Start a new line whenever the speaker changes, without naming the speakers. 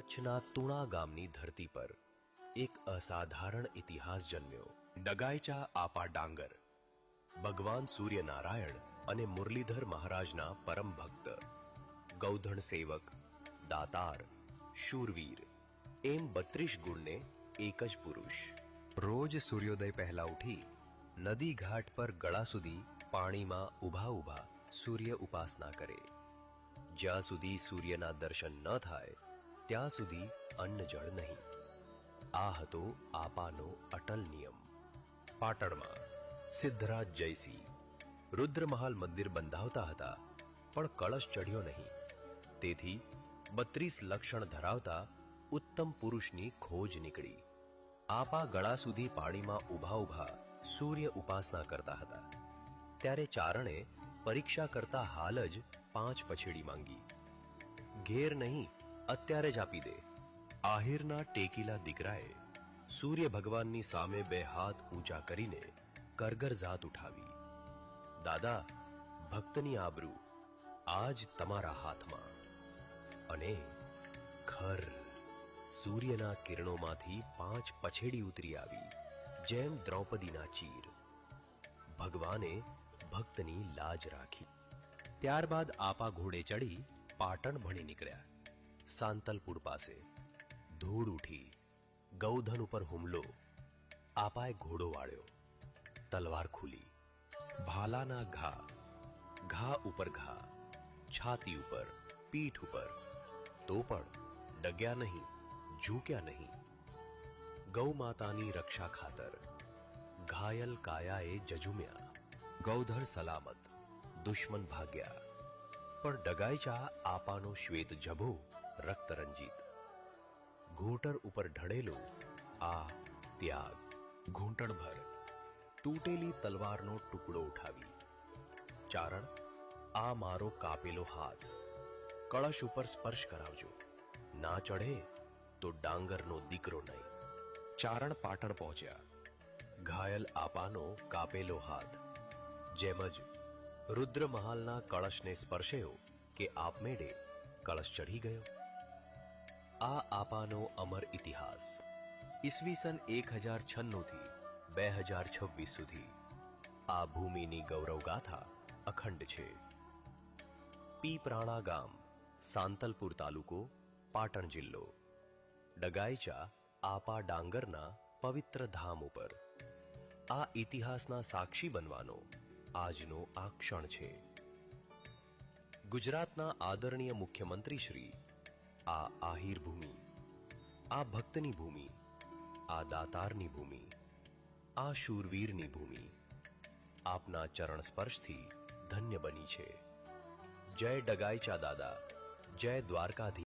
કચ્છના તુણા ગામની ધરતી પર એક અસાધારણ ઇતિહાસ જન્મ્યો. ડગાઈચા આપા ડાંગર ભગવાન સૂર્યનારાયણ અને મુરલીધર મહારાજના પરમ ભક્ત, ગૌધણ સેવક, દાતાર, શૂરવીર એમ 32 ગુણને એક જ પુરુષ. રોજ સૂર્યોદય પહેલા ઉઠી નદી ઘાટ પર ગળા સુધી પાણીમાં ઊભા ઊભા સૂર્ય ઉપાસના કરે. જ્યાં સુધી સૂર્યના દર્શન ન થાય ત્યાં સુધી અન્ન જળ નહીં. આ હતો આપાનો અટલ નિયમ. પાટણમાં સિદ્ધરાજ જયસિંહ રુદ્રમહાલ મંદિર બંધાવતા હતા, પણ કળશ ચઢ્યો નહીં. તેથી 32 લક્ષણ ધરાવતા ઉત્તમ પુરુષની ખોજ નીકળી. આપા ગળા સુધી પાણીમાં ઊભા ઊભા સૂર્ય ઉપાસના કરતા હતા. ત્યારે ચારણે પરીક્ષા કરતા હાલ જ 5 પછેડી માંગી. ઘેર નહીં, અત્યારે જ આપી દે. આહિરના ટેકીલા દીકરાએ સૂર્ય ભગવાનની સામે 2 હાથ ઊંચા કરીને કરગર જાત ઉઠાવી. દાદા, ભક્તની આબરૂ આજ તમારા હાથમાં. અને ખર સૂર્યના કિરણોમાંથી 5 પછેડી ઉતરી આવી, જેમ દ્રૌપદીના ચીર. ભગવાને ભક્તની લાજ રાખી. ત્યારબાદ આપા ઘોડે ચડી પાટણ ભણી નીકળ્યા. સાંતલપુર પાસે ધૂળ ઉઠી. ગૌધન ઉપર હુમલો. આપાએ ઘોડો વાળ્યો. તલવાર ખુલી. ભાલાના ઘા, ઘા ઉપર ઘા, છાતી ઉપર, પીઠ ઉપર. તો પણ ડગ્યા નહીં, ઝૂક્યા નહીં. ગૌ માતાની રક્ષા ખાતર ઘાયલ કાયાએ જજુમ્યા. ગૌધર સલામત, દુશ્મન ભાગ્યા. પણ ડગાઈચા આપાનો શ્વેત જભો રક્તરંજિત. ઘૂંટર ઉપર ઢળેલો આ ત્યાગ. ઘૂંટણભર તૂટેલી તલવારનો ટુકડો ઉઠાવી. ચારણ, આ મારો કાપેલો હાથ. કળશ ઉપર સ્પર્શ કરાવજો. ના ચઢે તો ડાંગરનો દીકરો નહીં. ચારણ પાટણ પહોંચ્યા. ઘાયલ આપાનો કાપેલો હાથ જેમ જ રુદ્રમહાલના કળશને સ્પર્શ્યો કે આપમેળે કળશ ચઢી ગયો. આ આપાનો અમર ઇતિહાસ ઈસવીસન 1096 થી 2026 સુધી આ ભૂમિની ગૌરવગાથા અખંડ છે. પીપરાણા ગામ, સાંતલપુર તાલુકો, પાટણ જિલ્લો. ડગાઈચા આપા ડાંગરના પવિત્ર ધામ ઉપર આ ઇતિહાસના સાક્ષી બનવાનો આજનો આ ક્ષણ છે. ગુજરાતના આદરણીય મુખ્યમંત્રી શ્રી આ આહિર ભૂમિ, આ ભક્તની ભૂમિ, આ દાતારની ભૂમિ, આ શૂરવીરની ભૂમિ આપના ચરણ સ્પર્શથી ધન્ય બની છે. જય ડગાઈચા દાદા, જય દ્વારકાધીશ.